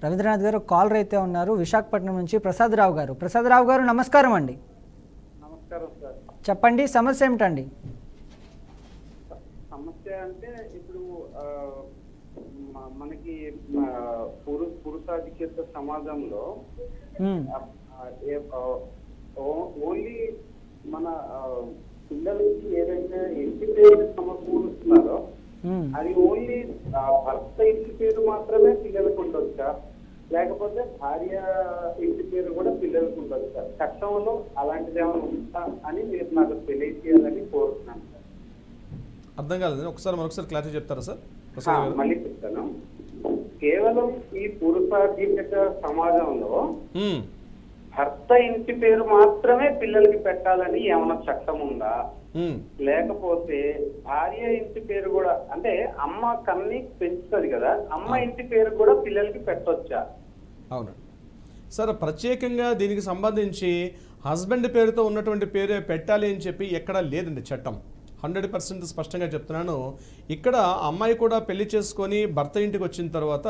రవీంద్రనాథ్ గారు కాలర్ అయితే ఉన్నారు విశాఖపట్నం నుంచి ప్రసాదరావు గారు. ప్రసాదరావు గారు నమస్కారం అండి. నమస్కారం సార్. చెప్పండి సమస్య ఏమిటండి? సమస్య అంటే ఇప్పుడు మనకి పురుషాధిక్యత సమాజంలో ఓన్లీ మన పిల్లలకి ఏదైతే ఇంటి పేరు సమకూరుస్తున్నారో అది ఓన్లీ భర్త ఇంటి పేరు మాత్రమే పిల్లలకు ఉండొచ్చా, లేకపోతే భార్య ఇంటి పేరు కూడా పిల్లలకు ఉండొచ్చా? చట్టంలో అలాంటిది ఏమైనా ఉందా అని మీరు నాకు తెలియజేయాలని కోరుతున్నాను సార్. అర్థం కాలేదు, మరొకసారి క్లారిటీ చెప్తారా సార్? మళ్ళీ చెప్తాను. కేవలం ఈ పురుషాధిక్యత సమాజంలో భర్త ఇంటి పేరు మాత్రమే పిల్లలకి పెట్టాలని ఏమైనా చట్టం ఉందా, లేకపోతే భార్య ఇంటి పేరు కూడా, అంటే అమ్మ కన్ని పెంచుతుంది కదా, అమ్మ ఇంటి పేరు కూడా పిల్లలకి పెట్టొచ్చా? అవును సార్, ప్రత్యేకంగా దీనికి సంబంధించి హస్బెండ్ పేరుతో ఉన్నటువంటి పేరే పెట్టాలి అని చెప్పి ఎక్కడా లేదండి చట్టం. 100% స్పష్టంగా చెప్తున్నాను. ఇక్కడ అమ్మాయి కూడా పెళ్లి చేసుకొని భర్త ఇంటికి వచ్చిన తర్వాత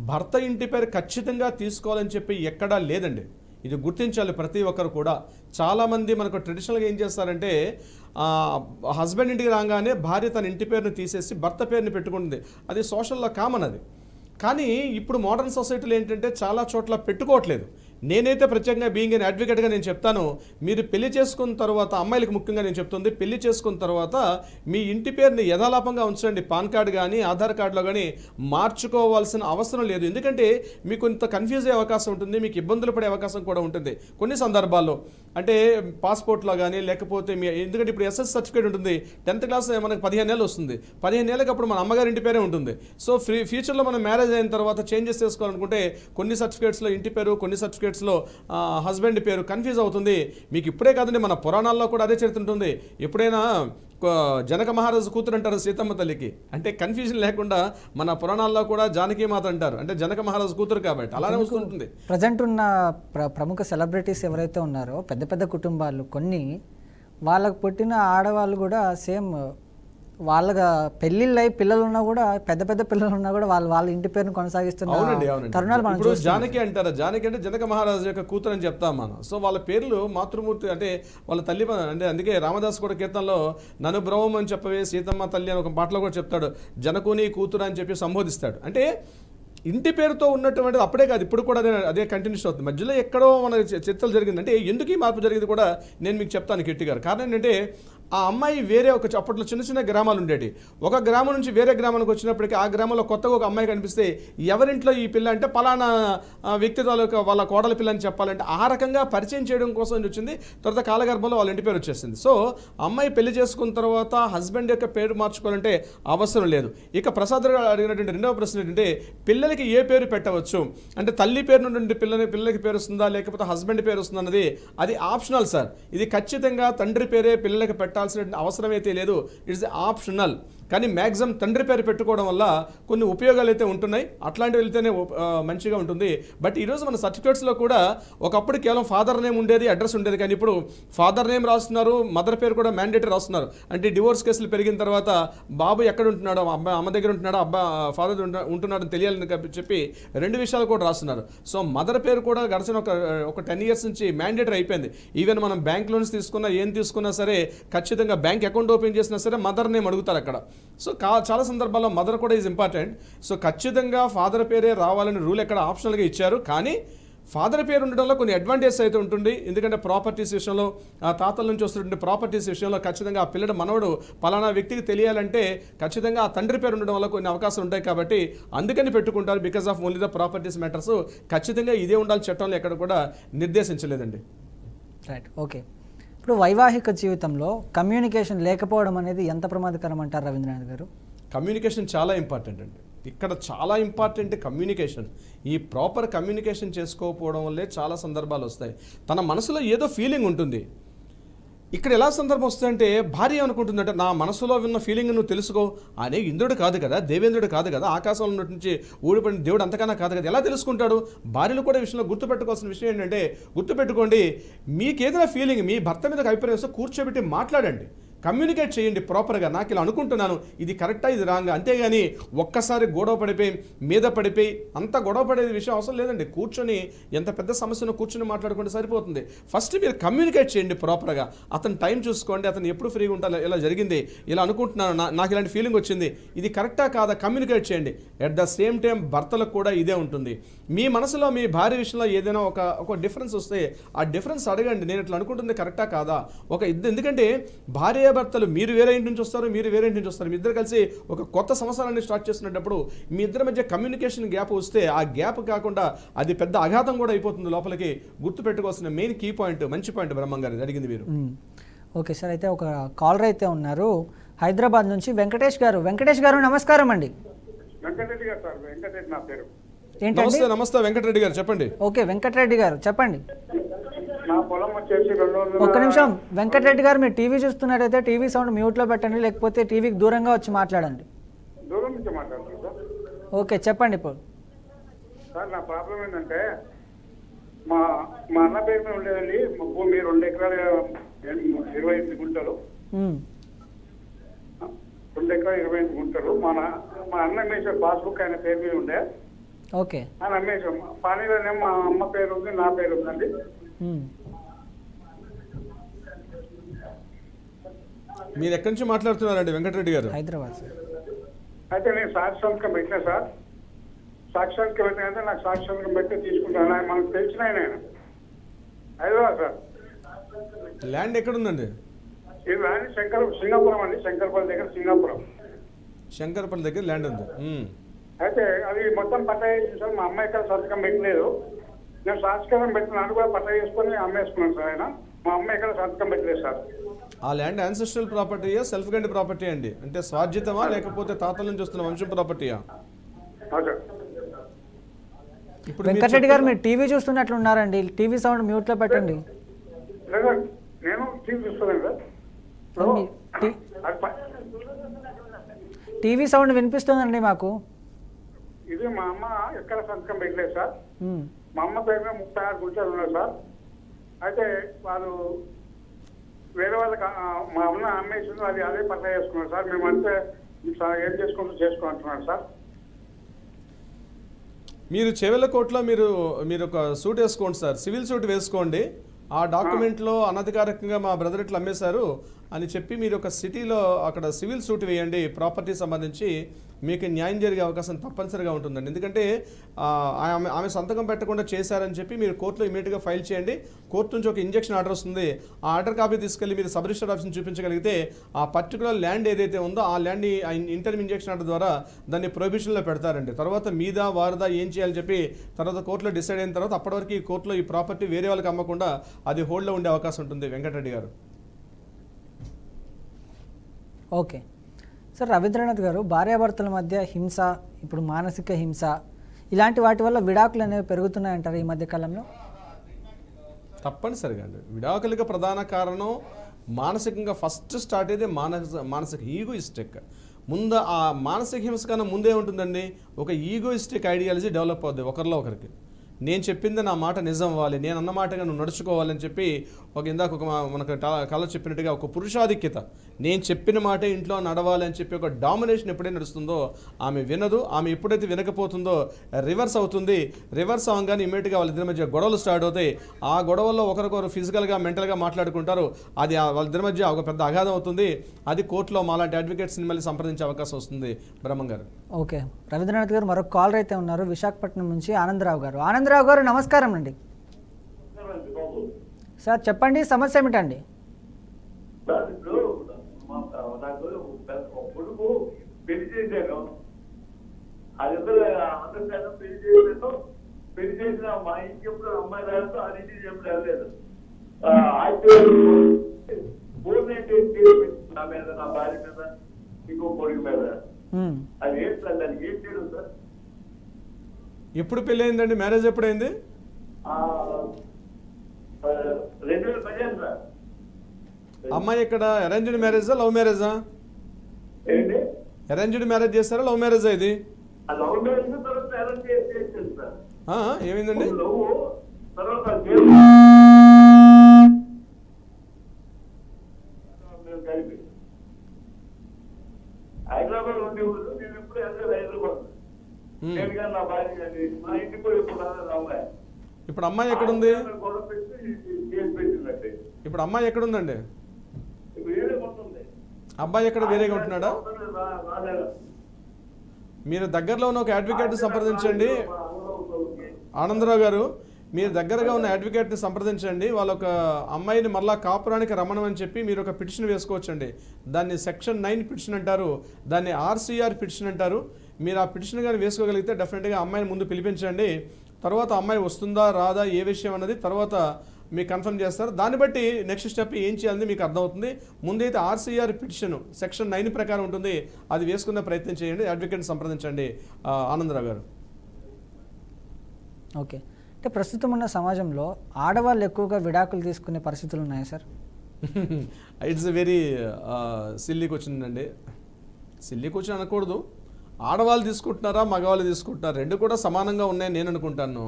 భర్త ఇంటి పేరు ఖచ్చితంగా తీసుకోవాలని చెప్పి ఎక్కడా లేదండి. ఇది గుర్తించాలి ప్రతి ఒక్కరు కూడా. చాలామంది మనకు ట్రెడిషనల్గా ఏం చేస్తారంటే హస్బెండ్ ఇంటికి రాగానే భార్య తన ఇంటి పేరుని తీసేసి భర్త పేరుని పెట్టుకుంటుంది. అది సోషల్లో కామన్ అది. కానీ ఇప్పుడు మోడర్న్ సొసైటీలో ఏంటంటే చాలా చోట్ల పెట్టుకోవట్లేదు. నేనైతే ప్రత్యేకంగా బీయింగ్ ఎన్ అడ్వకేట్గా నేను చెప్తాను, మీరు పెళ్లి చేసుకున్న తర్వాత, అమ్మాయిలకు ముఖ్యంగా నేను చెప్తుంది, పెళ్లి చేసుకున్న తర్వాత మీ ఇంటి పేరుని యథాలాపంగా ఉంచండి. పాన్ కార్డు కానీ ఆధార్ కార్డులో కానీ మార్చుకోవాల్సిన అవసరం లేదు. ఎందుకంటే మీకు కొంత కన్ఫ్యూజ్ అయ్యే అవకాశం ఉంటుంది, మీకు ఇబ్బందులు పడే అవకాశం కూడా ఉంటుంది కొన్ని సందర్భాల్లో. అంటే పాస్పోర్ట్లో కానీ లేకపోతే ఎందుకంటే ఇప్పుడు ఎస్ఎస్ సర్టిఫికేట్ ఉంటుంది, 10th క్లాస్ మనకు 15 ఏళ్ళు వస్తుంది, 15 ఏళ్ళకి అప్పుడు మన అమ్మగారి ఇంటి పేరే ఉంటుంది. సో ఫ్యూచర్లో మనం మ్యారేజ్ అయిన తర్వాత చేంజెస్ చేసుకోవాలనుకుంటే కొన్ని సర్టిఫికేట్స్లో ఇంటి పేరు, కొన్ని సర్టిఫికేట్స్లో హస్బెండ్ పేరు కన్ఫ్యూజ్ అవుతుంది. మీకు ఇప్పుడే కాదండి, మన పురాణాల్లో కూడా అదే చరిత్ర ఉంటుంది. ఎప్పుడైనా జనక మహారాజు కూతురు అంటారు సీతమ్మ తల్లికి, అంటే కన్ఫ్యూజన్ లేకుండా మన పురాణాల్లో కూడా జానకి మాత అంటారు, అంటే జనక మహారాజు కూతురు కాబట్టి అలానే వస్తుంటుంది. ప్రజెంట్ ఉన్న ప్రముఖ సెలబ్రిటీస్ ఎవరైతే ఉన్నారో పెద్ద పెద్ద కుటుంబాలు, కొన్ని వాళ్ళకు పుట్టిన ఆడవాళ్ళు కూడా సేమ్ వాళ్ళగా పెళ్లిళ్ళై పిల్లలు ఉన్నా కూడా, పెద్ద పెద్ద పిల్లలు ఉన్నా కూడా వాళ్ళ ఇంటి పేరును కొనసాగిస్తున్నారు తరుణాలు మనం చూస్తున్నాం. జానకి అంటారు, జానకి అంటే జనక మహారాజు యొక్క కూతురు అని చెప్తాం మనం. సో వాళ్ళ పేర్లు మాతృమూర్తి అంటే వాళ్ళ తల్లి, అంటే అందుకే రామదాస్ కూడా కీర్తనలో నన్ను బ్రహ్మం అని చెప్పవే సీతమ్మ తల్లి అని ఒక పాటలో కూడా చెప్తాడు, జనకుని కూతురు అని చెప్పి సంబోధిస్తాడు. అంటే ఇంటి పేరుతో ఉన్నటువంటిది అప్పుడే కాదు, ఇప్పుడు కూడా అదే కంటిన్యూషన్ అవుతుంది. మధ్యలో ఎక్కడో మన చర్చలు జరిగింది. అంటే ఎందుకు ఈ మార్పు జరిగింది కూడా నేను మీకు చెప్తాను కిట్టి గారు. కారణం ఏంటంటే ఆ అమ్మాయి వేరే అప్పట్లో చిన్న చిన్న గ్రామాలు ఉండేవి. ఒక గ్రామం నుంచి వేరే గ్రామానికి వచ్చినప్పటికీ ఆ గ్రామంలో కొత్తగా ఒక అమ్మాయి కనిపిస్తే ఎవరింట్లో ఈ పిల్ల అంటే పలానా వ్యక్తి వాళ్ళ కోడల పిల్ల అని చెప్పాలంటే ఆ రకంగా పరిచయం చేయడం కోసం వచ్చింది. తర్వాత కాలగర్భంలో వాళ్ళ ఇంటి పేరు వచ్చేసింది. సో అమ్మాయి పెళ్లి చేసుకున్న తర్వాత హస్బెండ్ యొక్క పేరు మార్చుకోవాలంటే అవసరం లేదు. ఇక ప్రసాద్ గారు అడిగినటువంటి రెండవ ప్రశ్న ఏంటంటే పిల్లలకి ఏ పేరు పెట్టవచ్చు అంటే తల్లి పేరు నుండి పిల్లలకి పేరు వస్తుందా లేకపోతే హస్బెండ్ పేరు వస్తుందా అన్నది అది ఆప్షనల్ సార్. ఇది ఖచ్చితంగా తండ్రి పేరే పిల్లలకి పెట్టాల్సిన అవసరం అయితే లేదు, ఇట్స్ ఆప్షనల్. కానీ మ్యాక్సిమం తండ్రి పేరు పెట్టుకోవడం వల్ల కొన్ని ఉపయోగాలు అయితే ఉంటున్నాయి, అట్లాంటివి వెళ్తేనే మంచిగా ఉంటుంది. బట్ ఈరోజు మన సర్టిఫికేట్స్లో కూడా ఒకప్పుడు కేవలం ఫాదర్ నేమ్ ఉండేది, అడ్రస్ ఉండేది. కానీ ఇప్పుడు ఫాదర్ నేమ్ రాస్తున్నారు, మదర్ పేరు కూడా మ్యాండేటరీ రాస్తున్నారు. అంటే డివోర్స్ కేసులు పెరిగిన తర్వాత బాబు ఎక్కడ ఉంటున్నాడో, అమ్మ దగ్గర ఉంటున్నాడో, ఫాదర్ ఉంటున్నాడో తెలియాలని చెప్పి 2 విషయాలు కూడా రాస్తున్నారు. సో మదర్ పేరు కూడా గడిచిన ఒక 10 years నుంచి మ్యాండేటరీ అయిపోయింది. ఈవెన్ మనం బ్యాంక్ లోన్స్ తీసుకున్నా ఏం తీసుకున్నా సరే ఖచ్చితంగా బ్యాంక్ అకౌంట్ ఓపెన్ చేసినా సరే మదర్ నేమ్ అడుగుతారు అక్కడ. సో చాలా సందర్భాల్లో మదర్ కూడా ఈజ్ ఇంపార్టెంట్. సో ఖచ్చితంగా ఫాదర్ పేరే రావాలని రూల్ ఎక్కడ ఆప్షనల్గా ఇచ్చారు. కానీ ఫాదర్ పేరు ఉండడంలో కొన్ని అడ్వాంటేజ్ అయితే ఉంటుంది. ఎందుకంటే ప్రాపర్టీస్ విషయంలో, తాతల నుంచి వస్తున్నటువంటి ప్రాపర్టీస్ విషయంలో ఖచ్చితంగా ఆ పిల్లడు మనవడు పలానా వ్యక్తికి తెలియాలంటే ఖచ్చితంగా ఆ తండ్రి పేరు ఉండడం వల్ల కొన్ని అవకాశాలు ఉంటాయి. కాబట్టి అందుకని పెట్టుకుంటారు, because of only the properties matters. ఖచ్చితంగా ఇదే ఉండాలి, చట్టంలో ఎక్కడ కూడా నిర్దేశించలేదండి. Right, okay. ఇప్పుడు వైవాహిక జీవితంలో కమ్యూనికేషన్ లేకపోవడం అనేది ఎంత ప్రమాదకరం అంటారు రవీంద్రనాథ్ గారు? కమ్యూనికేషన్ చాలా ఇంపార్టెంట్ అండి. ఇక్కడ చాలా ఇంపార్టెంట్ కమ్యూనికేషన్. ఈ ప్రాపర్ కమ్యూనికేషన్ చేసుకోకపోవడం వల్లే చాలా సందర్భాలు వస్తాయి. తన మనసులో ఏదో ఫీలింగ్ ఉంటుంది. ఇక్కడ ఎలా సందర్భం వస్తుందంటే భార్య అనుకుంటుందంటే నా మనసులో ఉన్న ఫీలింగ్ నువ్వు తెలుసుకో అనే ఇంద్రుడు కాదు కదా, దేవేంద్రుడు కాదు కదా, ఆకాశంలో నుంచి ఊడిపడిన దేవుడు అంతకన్నా కాదు కదా, ఎలా తెలుసుకుంటాడు? భార్యలు కూడా విషయంలో గుర్తుపెట్టుకోవాల్సిన విషయం ఏంటంటే, గుర్తుపెట్టుకోండి, మీకేదైనా ఫీలింగ్ మీ భర్త మీద అభిప్రాయం వస్తే కూర్చోబెట్టి మాట్లాడండి. కమ్యూనికేట్ చేయండి ప్రాపర్గా. నాకు ఇలా అనుకుంటున్నాను, ఇది కరెక్టా ఇది రాంగా. అంతేగాని ఒక్కసారి గొడవ పడిపోయి మీద పడిపోయి అంత గొడవ పడే విషయం అవసరం లేదండి. కూర్చొని ఎంత పెద్ద సమస్యను కూర్చొని మాట్లాడుకుంటే సరిపోతుంది. ఫస్ట్ మీరు కమ్యూనికేట్ చేయండి ప్రాపర్గా. అతను టైం చూసుకోండి, అతను ఎప్పుడు ఫ్రీగా ఉంటారు, ఇలా జరిగింది, ఇలా అనుకుంటున్నాను, నాకు ఇలాంటి ఫీలింగ్ వచ్చింది, ఇది కరెక్టా కాదా కమ్యూనికేట్ చేయండి. ఎట్ ద సేమ్ టైం భర్తలకు కూడా ఇదే ఉంటుంది. మీ మనసులో మీ భార్య విషయంలో ఏదైనా ఒక డిఫరెన్స్ వస్తే ఆ డిఫరెన్స్ అడగండి, నేను ఇట్లా అనుకుంటుంది కరెక్టా కాదా. ఎందుకంటే భార్యాభర్తలు మీరు వేరే ఇంటి నుంచి వస్తారు, మీరు వేరే ఇంటి నుంచి వస్తారు, మీ ఇద్దరు కలిసి ఒక కొత్త సంవత్సరాన్ని స్టార్ట్ చేస్తున్నప్పుడు మీ ఇద్దరి మధ్య కమ్యూనికేషన్ గ్యాప్ వస్తే ఆ గ్యాప్ కాకుండా అది పెద్ద అఘాతం కూడా అయిపోతుంది లోపలికి. గుర్తుపెట్టుకోవాల్సిన మెయిన్ కీ పాయింట్, మంచి పాయింట్ బ్రహ్మం గారు అడిగింది మీరు. ఓకే సార్, అయితే ఒక కాలర్ అయితే ఉన్నారు హైదరాబాద్ నుంచి, వెంకటేష్ గారు. వెంకటేష్ గారు నమస్కారం అండి. వెంకటరెడ్డి గారు సార్, వెంకటరెడ్డి నా పేరు. ఏంటండి? నమస్తే వెంకటరెడ్డి గారు చెప్పండి. ఓకే వెంకటరెడ్డి గారు చెప్పండి. నా పొలం వచ్చేసి 200. ఒక్క నిమిషం వెంకటరెడ్డి గారు, మీరు టీవీ చూస్తున్నట్టయితే టీవీ సౌండ్ మ్యూట్లో పెట్టండి, లేకపోతే టీవీకి దూరంగా వచ్చి మాట్లాడండి. దూరం నుంచి మాట్లాడుతున్నాను సార్. ఓకే చెప్పండి ఇప్పుడు. సార్ నా ప్రాబ్లం ఏంటంటే మా అన్న పేరు మీద ఉండేదండి భూమి 2 ఎకరాలు 28 గుంటలు. 2 ఎకరాలు 28 గుంటలు. మా అన్న అమ్మేసాం, పాస్బుక్ ఆయన పేరు మీద ఉండే. ఓకే ఆయన అమ్మేసాం. పానీలోనే మా అమ్మ పేరు ఉంది, నా పేరు ఉందండి. మీరు ఎక్కడి నుంచి మాట్లాడుతున్నారండి వెంకటరెడ్డి గారు? హైదరాబాద్ సార్. అయితే నేను సాక్షి సంతకం పెట్టినా సార్. సాక్షి సంతకం పెట్టినంటే నాకు సాక్షి సంతకం పెట్టి తీసుకుంటాను. మనకు తెలిసిన ఆయన హైదరాబాద్ సార్. ల్యాండ్ ఎక్కడుందండి? ఇది ల్యాండ్ సింగాపురం అండి, శంకర్పల్లి దగ్గర సింగాపురం. శంకర్పల్లి దగ్గర ల్యాండ్ ఉంది. అయితే అది మొత్తం పట్టా చేసింది సార్. మా అమ్మాయి ఇక్కడ సంతకం పెట్టలేదు, నేను సాక్షికరం పెట్టినాను కూడా పట్టా చేసుకొని అమ్మేసుకున్నాను సార్. ఆయన మా అమ్మాయి ఇక్కడ సంతకం పెట్టలేదు సార్. ఆ ల్యాండ్ యాన్సెస్ట్రల్ ప్రాపర్టీయా, సెల్ఫ్ గండి ప్రాపర్టీ అండి? అంటే స్వార్జితమా లేకపోతే తాతల నుంచి వస్తున్న వంశం ప్రాపర్టీయా? ఇప్పుడు వెంకటరెడ్డి గారు మీరు టీవీ చూస్తున్నట్లు ఉన్నారండి, టీవీ సౌండ్ మ్యూట్లో పెట్టండి. నేను టీవీ చూస్తున్నాను సార్. టీవీ సౌండ్ వినిపిస్తుందండి మాకు. ఇది మా అమ్మ ఎక్కడ సంతకం పెట్టలేదు సార్. మా అమ్మ పేరు 36 గుంటలు ఉన్నాయి సార్. అయితే వాళ్ళు వేరే వాళ్ళకి మా అమ్మ అమ్మేసింది, అది అదే పట్టా చేసుకున్నారు సార్. మేమంటే ఏం చేసుకుంటున్నాడు సార్. మీరు చెవెళ్ళ కోర్టులో మీరు ఒక సూట్ వేసుకోండి సార్, సివిల్ సూట్ వేసుకోండి. ఆ డాక్యుమెంట్లో అనధికారికంగా మా బ్రదర్ ఇట్లా అమ్మేశారు అని చెప్పి మీరు ఒక సిటీలో అక్కడ సివిల్ సూట్ వేయండి. ప్రాపర్టీ సంబంధించి మీకు న్యాయం జరిగే అవకాశం తప్పనిసరిగా ఉంటుందండి. ఎందుకంటే ఆమె సంతకం పెట్టకుండా చేశారని చెప్పి మీరు కోర్టులో ఇమీడియట్గా ఫైల్ చేయండి. కోర్టు నుంచి ఒక ఇంజెక్షన్ ఆర్డర్ వస్తుంది. ఆ ఆర్డర్ కాపీ తీసుకెళ్ళి మీరు సబ్ రిజిస్టర్ ఆఫీస్ని చూపించగలిగితే ఆ పర్టికులర్ ల్యాండ్ ఏదైతే ఉందో ఆ ల్యాండ్ని ఇంటర్మ్ ఇంజెక్షన్ ఆర్డర్ ద్వారా దాన్ని ప్రొహిబిషన్లో పెడతారండి. తర్వాత మీద వారదా ఏం చేయాలని చెప్పి తర్వాత కోర్టులో డిసైడ్ అయిన తర్వాత అప్పటి వరకు ఈ కోర్టులో ఈ ప్రాపర్టీ వేరే వాళ్ళకి అమ్మకుండా అది హోల్డ్లో ఉండే అవకాశం ఉంటుంది వెంకటరెడ్డి గారు. ఓకే సార్, రవీంద్రనాథ్ గారు, భార్యాభర్తల మధ్య హింస, ఇప్పుడు మానసిక హింస, ఇలాంటి వాటి వల్ల విడాకులు అనేవి పెరుగుతున్నాయంటారు ఈ మధ్య కాలంలో? తప్పనిసరిగా అండి. విడాకులకు ప్రధాన కారణం మానసికంగా ఫస్ట్ స్టార్ట్ అయితే మానసిక ఈగోయిస్టిక్. ముందు ఆ మానసిక హింస కన్నా ముందే ఉంటుందండి ఒక ఈగోయిస్టిక్ ఐడియాలజీ డెవలప్ అవుతుంది ఒకరిలో ఒకరికి. నేను చెప్పింది నా మాట నిజం అవ్వాలి, నేను అన్న మాటగా నువ్వు నడుచుకోవాలని చెప్పి ఇందాక మనకు కళ చెప్పినట్టుగా ఒక పురుషాధిక్యత, నేను చెప్పిన మాటే ఇంట్లో నడవాలి అని చెప్పి ఒక డామినేషన్ ఎప్పుడైతే నడుస్తుందో ఆమె వినదు. ఆమె ఎప్పుడైతే వినకపోతుందో రివర్స్ అవుతుంది. రివర్స్ అవ్వగానే ఇమీడియట్గా వాళ్ళిద్దరి మధ్య గొడవలు స్టార్ట్ అవుతాయి. ఆ గొడవల్లో ఒకరికొకరు ఫిజికల్గా మెంటల్గా మాట్లాడుకుంటారు. అది వాళ్ళిద్దరి మధ్య ఒక పెద్ద అగాధం అవుతుంది. అది కోర్టులో మాలాంటి అడ్వకేట్స్ని మళ్ళీ సంప్రదించే అవకాశం వస్తుంది. బ్రహ్మం గారు. ఓకే, రవీంద్రనాథ్ గారు మరొక కాలర్ అయితే ఉన్నారు విశాఖపట్నం నుంచి, ఆనందరావు గారు. ఆనందరావు గారు నమస్కారం అండి. సార్ చెప్పండి, సమస్య ఏమిటండి? కొడుకు పెళ్లి చేశాను, అది పెళ్లి చేసిన మా ఇంటికి ఎప్పుడు అమ్మాయి రాదు, ఆ ఇంటికి ఎప్పుడు వెళ్ళలేదు. నా మీద, నా భార్య మీద, ఇంకో కొడుకు మీద, అది ఏంటి సార్? దానికి ఏం చేయడం సార్? ఎప్పుడు పెళ్ళి అయిందండి? మ్యారేజ్ ఎప్పుడైంది? 2015 సార్. అమ్మాయి ఇక్కడ అరేంజ్డ్ మ్యారేజా లవ్ మ్యారేజా? ఏంటి అరేంజ్డ్ మ్యారేజ్ చేస్తారా లవ్ మ్యారేజా ఇది? లవ్ మ్యారేజ్ తర్వాత అరేంజ్ చేసేది సార్. ఏమైందండి? లవ్ తర్వాత కలిపి నా భార్య కానీ మా ఇంటికి కూడా ఇప్పుడు రాలేదు అమ్మాయి. ఇప్పుడు అమ్మాయి ఎక్కడుంది? గొడవ పెట్టి కేసు పెట్టిందంటే ఇప్పుడు అమ్మాయి ఎక్కడుందండి? ఇప్పుడు ఏడే ఉంటుంది. అబ్బాయి ఎక్కడ వేరేగా ఉంటున్నాడా? రాలేదు. మీరు దగ్గరలో ఉన్న ఒక అడ్వకేట్ సంప్రదించండి ఆనందరావు గారు. మీరు దగ్గరగా ఉన్న అడ్వకేట్ని సంప్రదించండి. వాళ్ళ ఒక అమ్మాయిని మరలా కాపురానికి రమ్మనమని చెప్పి మీరు ఒక పిటిషన్ వేసుకోవచ్చండి. దాన్ని సెక్షన్ 9 పిటిషన్ అంటారు, దాన్ని RCR పిటిషన్ అంటారు. మీరు ఆ పిటిషన్ కానీ వేసుకోగలిగితే డెఫినెట్గా అమ్మాయిని ముందు పిలిపించండి. తర్వాత అమ్మాయి వస్తుందా రాదా ఏ విషయం అన్నది తర్వాత మీకు కన్ఫర్మ్ చేస్తారు. దాన్ని బట్టి నెక్స్ట్ స్టెప్ ఏం చేయాలని మీకు అర్థమవుతుంది. ముందైతే RCR పిటిషన్ సెక్షన్ 9 ప్రకారం ఉంటుంది, అది వేసుకునే ప్రయత్నం చేయండి. అడ్వకేట్ని సంప్రదించండి ఆనందరావు గారు. ఓకే, అంటే ప్రస్తుతం ఉన్న సమాజంలో ఆడవాళ్ళు ఎక్కువగా విడాకులు తీసుకునే పరిస్థితులు ఉన్నాయా sir? It's a very silly question అండి. సిల్లీ క్వశ్చన్ అనకూడదు. ఆడవాళ్ళు తీసుకుంటున్నారా మగవాళ్ళు తీసుకుంటున్నారా రెండు కూడా సమానంగా ఉన్నాయని నేను అనుకుంటాను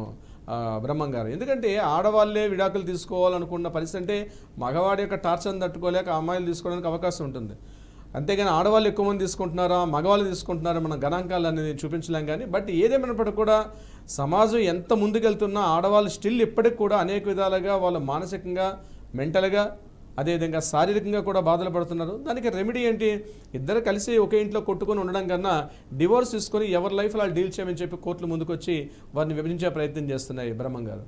బ్రహ్మం గారు. ఎందుకంటే ఆడవాళ్ళే విడాకులు తీసుకోవాలనుకున్న పరిస్థితి అంటే మగవాడి యొక్క టార్చర్ని తట్టుకోలేక అమ్మాయిలు తీసుకోవడానికి అవకాశం ఉంటుంది. అంతేగాని ఆడవాళ్ళు ఎక్కువ మంది తీసుకుంటున్నారా మగవాళ్ళు తీసుకుంటున్నారా మన గణాంకాలు అనేది చూపించలేం. కానీ బట్ ఏదేమైనప్పటికీ కూడా సమాజం ఎంత ముందుకెళ్తున్నా ఆడవాళ్ళు స్టిల్ ఇప్పటికి కూడా అనేక విధాలుగా వాళ్ళు మానసికంగా మెంటల్గా అదేవిధంగా శారీరకంగా కూడా బాధలు పడుతున్నారు. దానికి రెమెడీ ఏంటి? ఇద్దరు కలిసి ఒకే ఇంట్లో కొట్టుకొని ఉండడం కన్నా డివోర్స్ తీసుకొని ఎవరి లైఫ్ అలా డీల్ చేయమని చెప్పి కోర్టులు ముందుకొచ్చి వారిని విభజించే ప్రయత్నం చేస్తున్నాయి బ్రహ్మం గారు.